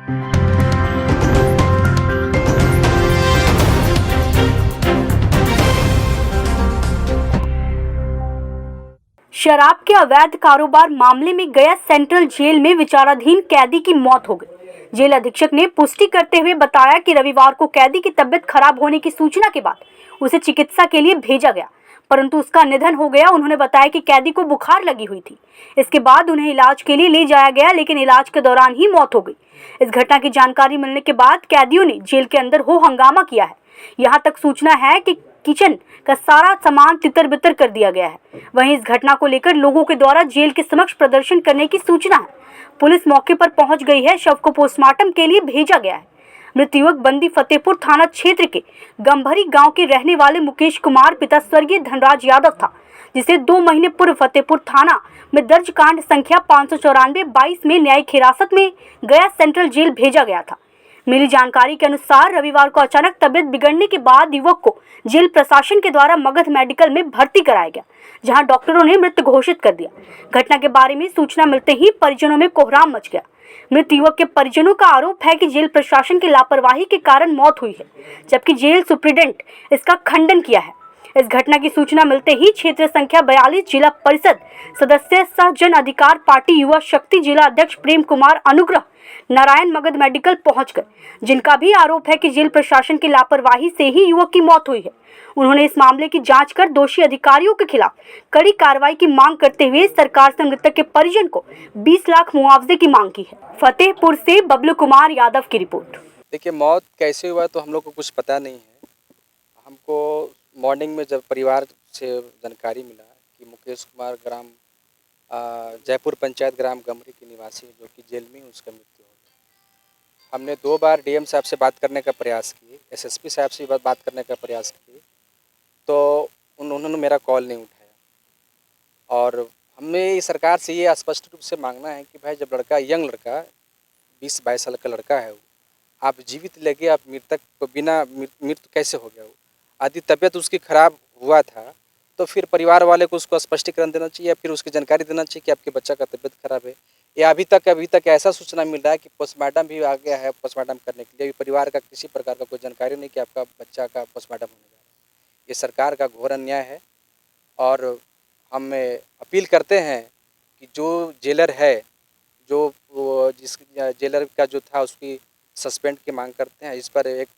शराब के अवैध कारोबार मामले में गया सेंट्रल जेल में विचाराधीन कैदी की मौत हो गई। जेल अधीक्षक ने पुष्टि करते हुए बताया कि रविवार को कैदी की तबीयत खराब होने की सूचना के बाद उसे चिकित्सा के लिए भेजा गया, परंतु उसका निधन हो गया। उन्होंने बताया कि कैदी को बुखार लगी हुई थी। इसके बाद उन्हें इलाज के लिए ले जाया गया, लेकिन इलाज के दौरान ही मौत हो गई। इस घटना की जानकारी मिलने के बाद कैदियों ने जेल के अंदर हो हंगामा किया है। यहाँ तक सूचना है कि किचन का सारा सामान तितर बितर कर दिया गया है। वहीं इस घटना को लेकर लोगों के द्वारा जेल के समक्ष प्रदर्शन करने की सूचना है। पुलिस मौके पर पहुंच गई है। शव को पोस्टमार्टम के लिए भेजा गया है। मृत युवक बंदी फतेहपुर थाना क्षेत्र के गंभरी गांव के रहने वाले मुकेश कुमार पिता स्वर्गीय धनराज यादव था, जिसे 2 महीने पूर्व फतेहपुर थाना में दर्ज कांड संख्या 594/22 में न्यायिक हिरासत में गया सेंट्रल जेल भेजा गया था। मिली जानकारी के अनुसार रविवार को अचानक तबियत बिगड़ने के बाद युवक को जेल प्रशासन के द्वारा मगध मेडिकल में भर्ती कराया गया, जहां डॉक्टरों ने मृत घोषित कर दिया। घटना के बारे में सूचना मिलते ही परिजनों में कोहराम मच गया। मृत युवक के परिजनों का आरोप है कि जेल प्रशासन की लापरवाही के कारण मौत हुई है, जबकि जेल सुप्रीडेंट इसका खंडन किया है। इस घटना की सूचना मिलते ही क्षेत्र संख्या 42 जिला परिषद सदस्य सह जन अधिकार पार्टी युवा शक्ति जिला अध्यक्ष प्रेम कुमार अनुग्रह नारायण मगध मेडिकल पहुंच गए, जिनका भी आरोप है कि जेल प्रशासन की लापरवाही से ही युवक की मौत हुई है। उन्होंने इस मामले की जांच कर दोषी अधिकारियों के खिलाफ कड़ी कार्रवाई की मांग करते हुए सरकार से मृतक के परिजन को 20 लाख मुआवजे की मांग की है। फतेहपुर से बबलू कुमार यादव की रिपोर्ट। देखिए, मौत कैसे हुआ तो हम लोग को कुछ पता नहीं है। हमको मॉर्निंग में जब परिवार से जानकारी मिला कि मुकेश कुमार ग्राम जयपुर पंचायत ग्राम गमरी के निवासी जो कि जेल में उसका मृत्यु हो गया। हमने 2 बार डीएम साहब से बात करने का प्रयास किए, एसएसपी साहब से बात करने का प्रयास किए, तो उन्होंने मेरा कॉल नहीं उठाया। और हमें सरकार से ये स्पष्ट रूप से मांगना है कि भाई, जब लड़का यंग लड़का 20-22 साल का लड़का है, आप जीवित लेके आप मृतक को बिना मृत्यु कैसे हो गया? वो आदि तबीयत उसकी खराब हुआ था, तो फिर परिवार वाले को उसको स्पष्टीकरण देना चाहिए, या फिर उसकी जानकारी देना चाहिए कि आपके बच्चा का तबीयत खराब है। या अभी तक ऐसा सूचना मिल रहा है कि पोस्टमार्टम भी आ गया है। पोस्टमार्टम करने के लिए परिवार का किसी प्रकार का कोई जानकारी नहीं कि आपका बच्चा का पोस्टमार्टम होने जा रहा है। ये सरकार का घोर अन्याय है। और हम अपील करते हैं कि जो जेलर है, जो जिस जेलर का जो था उसकी सस्पेंड की मांग करते हैं। इस पर एक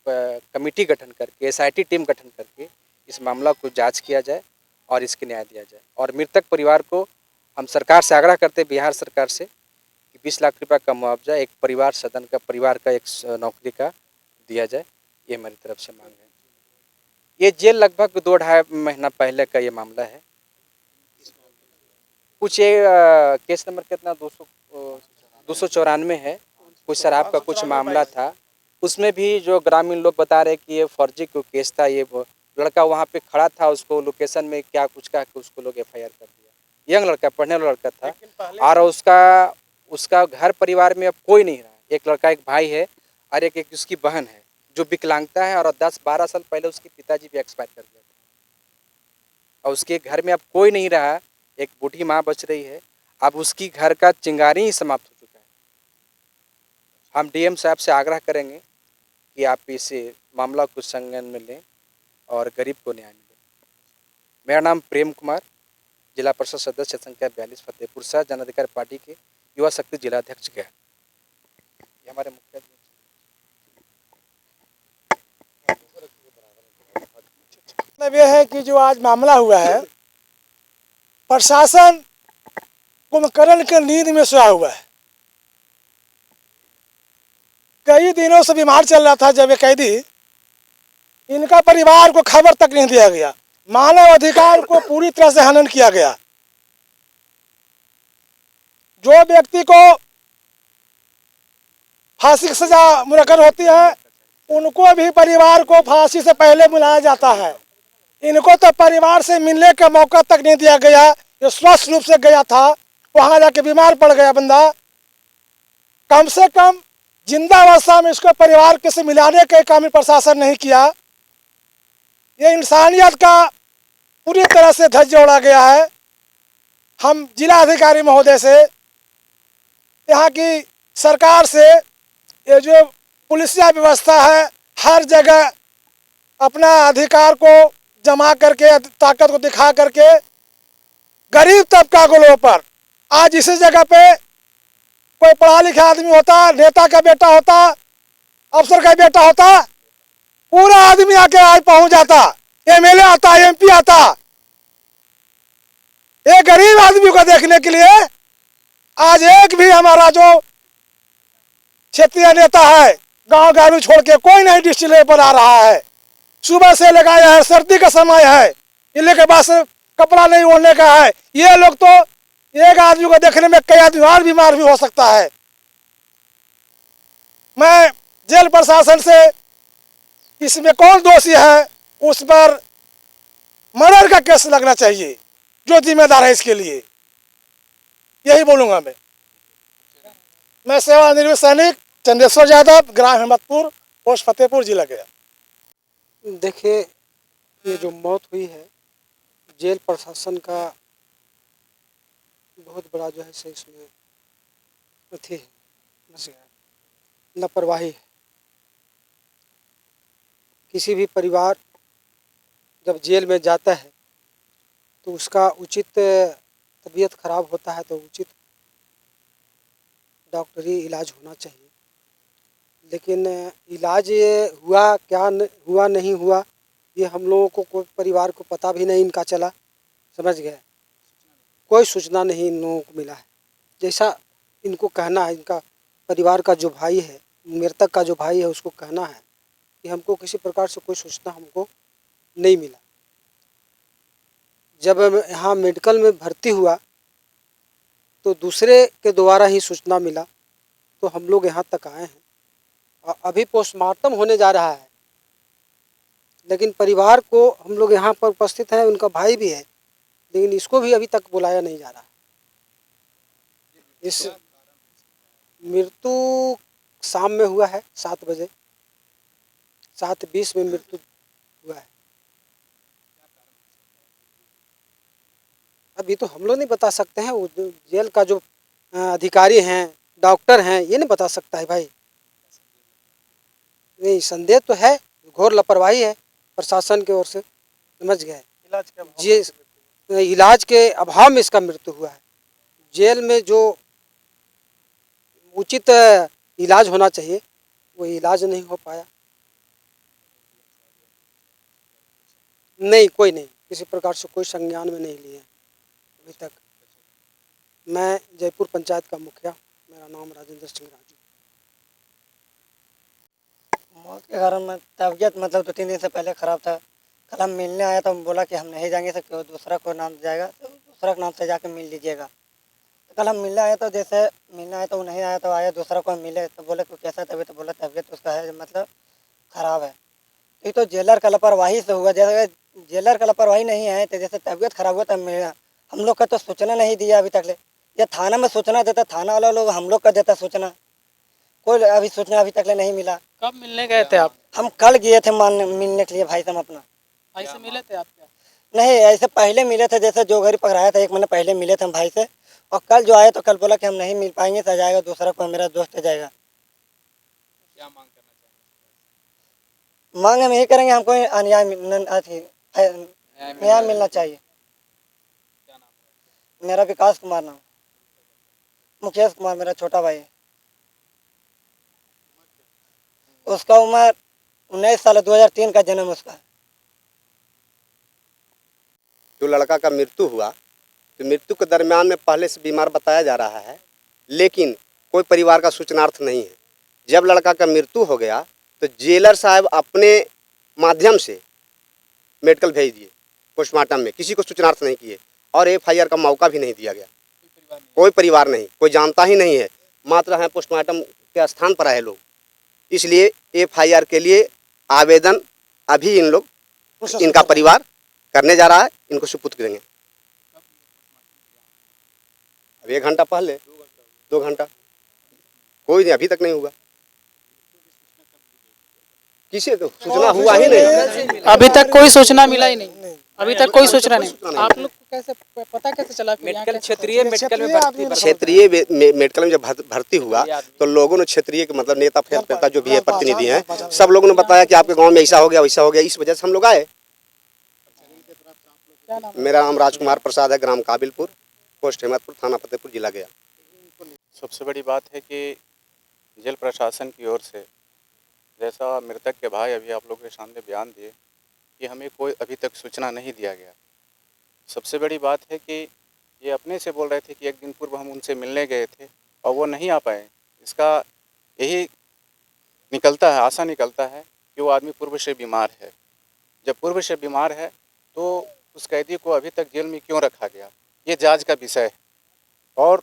कमेटी गठन करके, एसआईटी टीम गठन करके इस मामला को जांच किया जाए और इसके न्याय दिया जाए। और मृतक परिवार को हम सरकार से आग्रह करते हैं, बिहार सरकार से, कि 20 लाख रुपये का मुआवजा एक परिवार सदन का, परिवार का एक नौकरी का दिया जाए। ये हमारी तरफ से मांग है। ये जेल लगभग 2-2.5 महीना पहले का ये मामला है। कुछ ये केस नंबर कितना 294 है। कुछ शराब का कुछ मामला था। उसमें भी जो ग्रामीण लोग बता रहे कि ये फर्जी को केस था। ये लड़का वहाँ पे खड़ा था, उसको लोकेशन में क्या कुछ कहा कि उसको लोग एफआईआर कर दिया। यंग लड़का, पढ़ने वाला लड़का था। और उसका घर परिवार में अब कोई नहीं रहा। एक लड़का, एक भाई है, और एक उसकी बहन है जो विकलांगता है। और 10-12 साल पहले उसके पिताजी भी एक्सपायर कर गए थे। और उसके घर में अब कोई नहीं रहा। एक बूढ़ी माँ बच रही है। अब उसकी घर का चिंगारी ही समाप्त हो चुका है। हम डीएम साहब से आग्रह करेंगे कि आप इस मामला को संज्ञान में लें और गरीब को न्याय मिले। मेरा नाम प्रेम कुमार, जिला परिषद सदस्य संख्या 42 फतेहपुर सह जन अधिकार पार्टी के युवा शक्ति जिला अध्यक्ष गया। ये हमारे मुख्य मतलब यह है कि जो आज मामला हुआ है, प्रशासन कुंभकर्ण के नींद में सोया हुआ है। कई दिनों से बीमार चल रहा था। जब ये कैदी, इनका परिवार को खबर तक नहीं दिया गया। मानव अधिकार को पूरी तरह से हनन किया गया। जो व्यक्ति को फांसी की सजा मुकर्रर होती है, उनको भी परिवार को फांसी से पहले बुलाया जाता है। इनको तो परिवार से मिलने का मौका तक नहीं दिया गया। ये स्वस्थ रूप से गया था, वहां जाके बीमार पड़ गया बंदा। कम से कम जिंदा अवस्था में इसको परिवार के से मिलाने का काम प्रशासन नहीं किया। ये इंसानियत का पूरी तरह से ध्वज जोड़ा गया है। हम जिला अधिकारी महोदय से, यहाँ की सरकार से ये जो पुलिसिया व्यवस्था है हर जगह अपना अधिकार को जमा करके ताकत को दिखा करके गरीब तबका को लोगों पर आज इसी जगह पे कोई पढ़ा लिखा आदमी होता, नेता का बेटा होता, अफसर का बेटा होता, पूरा आदमी आके आज पहुंच जाता, एमएलए आता, एमपी आता। एक गरीब आदमी को देखने के लिए आज एक भी हमारा जो क्षेत्रीय नेता है गांव गालू छोड़ के कोई नहीं डिस्ट्रिक्ट लेवल पर आ रहा है। सुबह से लगाया है, सर्दी का समय है, इले के पास कपड़ा नहीं ओढ़ने का है। ये लोग तो एक आदमी को देखने में कई आदमी और बीमार भी हो सकता है। मैं जेल प्रशासन से इसमें कौन दोषी है उस पर मर्डर का केस लगना चाहिए, जो जिम्मेदार है इसके लिए, यही बोलूंगा मैं सेवानिवृत्त सैनिक चंदेश्वर यादव, ग्राम हिम्मतपुर, पोस्ट फतेहपुर, जिला गया। देखिए, ये जो मौत हुई है जेल प्रशासन का बहुत बड़ा जो है से इसमें अथी है, लापरवाही है। किसी भी परिवार जब जेल में जाता है तो उसका उचित तबीयत खराब होता है तो उचित डॉक्टरी इलाज होना चाहिए, लेकिन इलाज हुआ क्या हुआ नहीं हुआ ये हम लोगों को कोई परिवार को पता भी नहीं इनका चला, समझ गए, कोई सूचना नहीं इन लोगों को मिला है। जैसा इनको कहना है, इनका परिवार का जो भाई है, मृतक का जो भाई है, उसको कहना है कि हमको किसी प्रकार से कोई सूचना हमको नहीं मिला। जब यहाँ मेडिकल में भर्ती हुआ तो दूसरे के द्वारा ही सूचना मिला तो हम लोग यहाँ तक आए हैं और अभी पोस्टमार्टम होने जा रहा है, लेकिन परिवार को हम लोग यहाँ पर उपस्थित हैं, उनका भाई भी है, लेकिन इसको भी अभी तक बुलाया नहीं जा रहा। इस मृत्यु शाम में हुआ है 7 बजे, 7:20 में मृत्यु हुआ है। अभी तो हम लोग नहीं बता सकते हैं, वो जेल का जो अधिकारी हैं, डॉक्टर हैं, ये नहीं बता सकता है भाई। नहीं, संदेह तो है, घोर लापरवाही है प्रशासन की ओर से, समझ गए। इलाज के अभाव में इसका मृत्यु हुआ है। जेल में जो उचित इलाज होना चाहिए वो इलाज नहीं हो पाया। नहीं, कोई नहीं, किसी प्रकार से कोई संज्ञान में नहीं लिए अभी तक। मैं जयपुर पंचायत का मुखिया, मेरा नाम राजेंद्र सिंह राजू। मौत के कारण मैं तबीयत मतलब 2-3 दिन से पहले ख़राब था। कल हम मिलने आया तो बोला कि हम नहीं जाएंगे, तो दूसरा कोई नाम जाएगा तो दूसरा के नाम से जाके मिल लीजिएगा। तो कल हम मिलने आए तो जैसे मिलने आए तो वो नहीं आया, तो आया दूसरा कोई मिले तो बोले कि कैसा तबीयत, तो बोला तबीयत उसका है मतलब ख़राब है। ये तो जेलर का लापरवाही से हुआ। जैसे जेलर का लापरवाही नहीं है तो जैसे तबीयत खराब हुआ तब मिला, हम लोग का तो सूचना नहीं दिया अभी तक ले। या थाना में सूचना देता, थाना वाला लोग हम लोग का देता सूचना, कोई अभी सूचना अभी तक ले नहीं मिला। कब मिलने गए थे आप? हम कल गए थे मिलने के लिए भाई साहब अपना। भाई से मिले थे आप क्या? नहीं, ऐसे पहले मिले थे, जैसे जो घर पकड़ाया था 1 महीने पहले मिले थे हम भाई से, और कल जो आए तो कल बोला कि हम नहीं मिल पाएंगे, तो जाएगा दूसरा कोई मेरा दोस्त जाएगा। क्या मांग करना चाहेंगे? मांग हम यही करेंगे, हमको न्याय मिलना चाहिए। क्या नाम है? मेरा विकास कुमार नाम, मुकेश कुमार मेरा छोटा भाई है। उसका उम्र 19 साल, 2003 का जन्म उसका। जो लड़का का मृत्यु हुआ तो मृत्यु के दरमियान में पहले से बीमार बताया जा रहा है, लेकिन कोई परिवार का सूचनार्थ नहीं है। जब लड़का का मृत्यु हो गया तो जेलर साहब अपने माध्यम से मेडिकल भेज दिए पोस्टमार्टम में, किसी को सूचनार्थ नहीं किए और FIR का मौका भी नहीं दिया गया। कोई परिवार नहीं, कोई जानता ही नहीं है, मात्र हैं पोस्टमार्टम के स्थान पर आए लोग। इसलिए FIR के लिए आवेदन अभी इन लोग, इनका परिवार करने जा रहा है, इनको सुपुर्द करेंगे। अब 1 घंटा पहले, 2 घंटा, कोई नहीं, अभी तक नहीं हुआ। किसी तो सूचना हुआ ही नहीं, अभी तक कोई सूचना मिला ही नहीं। अभी तक कोई सूचना कोई सूचना नहीं। नहीं। आप लोग को कैसे पता कैसे चला फिर यहाँ मेडिकल कैसे क्षेत्रीय मेडिकल में भर्ती क्षेत्रीय मेडिकल में जब भर्ती हुआ तो लोगों ने क्षेत्रीय के मतलब नेता नेता जो भी है प्रतिनिधि हैं सब लोगों ने बताया कि आपके गांव में ऐसा हो गया वैसा हो गया, इस वजह से हम लोग आए। क्या नाम मेरा नाम राजकुमार प्रसाद है, ग्राम काबिलपुर, पोस्ट हिम्मतपुर, थाना फतेहपुर, जिला गया। सबसे बड़ी बात है कि जेल प्रशासन की ओर से जैसा मृतक के भाई अभी आप लोगों के सामने बयान दिए कि हमें कोई अभी तक सूचना नहीं दिया गया। सबसे बड़ी बात है कि ये अपने से बोल रहे थे कि एक दिन पूर्व हम उनसे मिलने गए थे और वो नहीं आ पाए। इसका यही निकलता है, आशा निकलता है कि वो आदमी पूर्व से बीमार है। जब पूर्व से बीमार है तो उस कैदी को अभी तक जेल में क्यों रखा गया, ये जांच का विषय है। और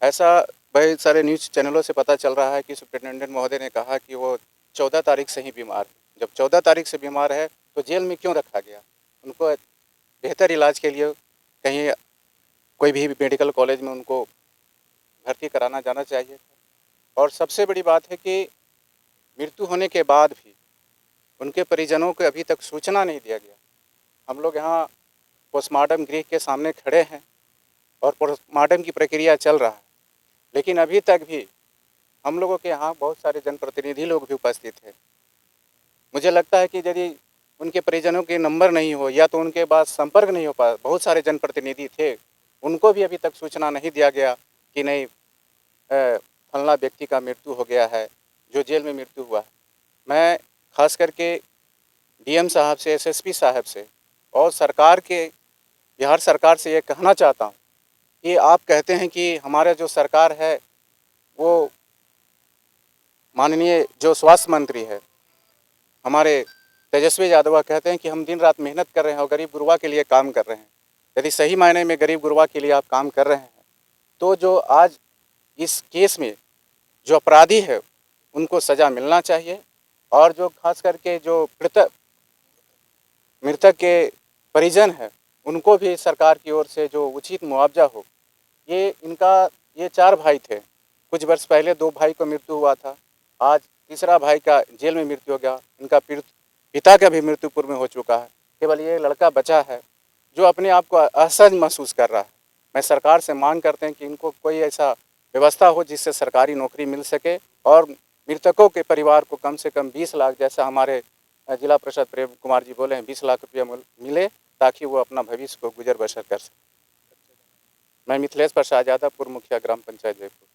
ऐसा बहुत सारे न्यूज़ चैनलों से पता चल रहा है कि सुप्रिंटेंडेंट महोदय ने कहा कि वो 14 तारीख से ही बीमार है। जब 14 तारीख से बीमार है तो जेल में क्यों रखा गया? उनको बेहतर इलाज के लिए कहीं कोई भी मेडिकल कॉलेज में उनको भर्ती कराना जाना चाहिए था। और सबसे बड़ी बात है कि मृत्यु होने के बाद भी उनके परिजनों को अभी तक सूचना नहीं दिया गया। हम लोग यहाँ पोस्टमार्टम गृह के सामने खड़े हैं और पोस्टमार्टम की प्रक्रिया चल रहा है, लेकिन अभी तक भी हम लोगों के यहाँ बहुत सारे जनप्रतिनिधि लोग भी उपस्थित हैं। मुझे लगता है कि यदि उनके परिजनों के नंबर नहीं हो या तो उनके पास संपर्क नहीं हो पाया, बहुत सारे जनप्रतिनिधि थे, उनको भी अभी तक सूचना नहीं दिया गया कि नहीं फलना व्यक्ति का मृत्यु हो गया है, जो जेल में मृत्यु हुआ है। मैं खास करके डीएम साहब से, एसएसपी साहब से और सरकार के, बिहार सरकार से ये कहना चाहता हूँ कि आप कहते हैं कि हमारा जो सरकार है वो माननीय जो स्वास्थ्य मंत्री है हमारे तेजस्वी यादव कहते हैं कि हम दिन रात मेहनत कर रहे हैं और गरीब गुरबा के लिए काम कर रहे हैं। यदि सही मायने में गरीब गुरबा के लिए आप काम कर रहे हैं तो जो आज इस केस में जो अपराधी है उनको सज़ा मिलना चाहिए। और जो खास करके जो मृतक के परिजन है उनको भी सरकार की ओर से जो उचित मुआवजा हो। ये 4 भाई थे, कुछ वर्ष पहले 2 भाई को मृत्यु हुआ था, आज तीसरा भाई का जेल में मृत्यु हो गया, इनका पिता का भी मृत्यु पूर्व में हो चुका है। केवल ये लड़का बचा है जो अपने आप को असहज महसूस कर रहा है। मैं सरकार से मांग करते हैं कि इनको कोई ऐसा व्यवस्था हो जिससे सरकारी नौकरी मिल सके और मृतकों के परिवार को कम से कम 20 लाख, जैसा हमारे जिला परिषद प्रेम कुमार जी बोले हैं, 20 लाख रुपया मिले ताकि वो अपना भविष्य को गुजर बसर कर सके। मैं मिथिलेश प्रसाद यादव, पूर्व मुखिया ग्राम पंचायत जयपुर।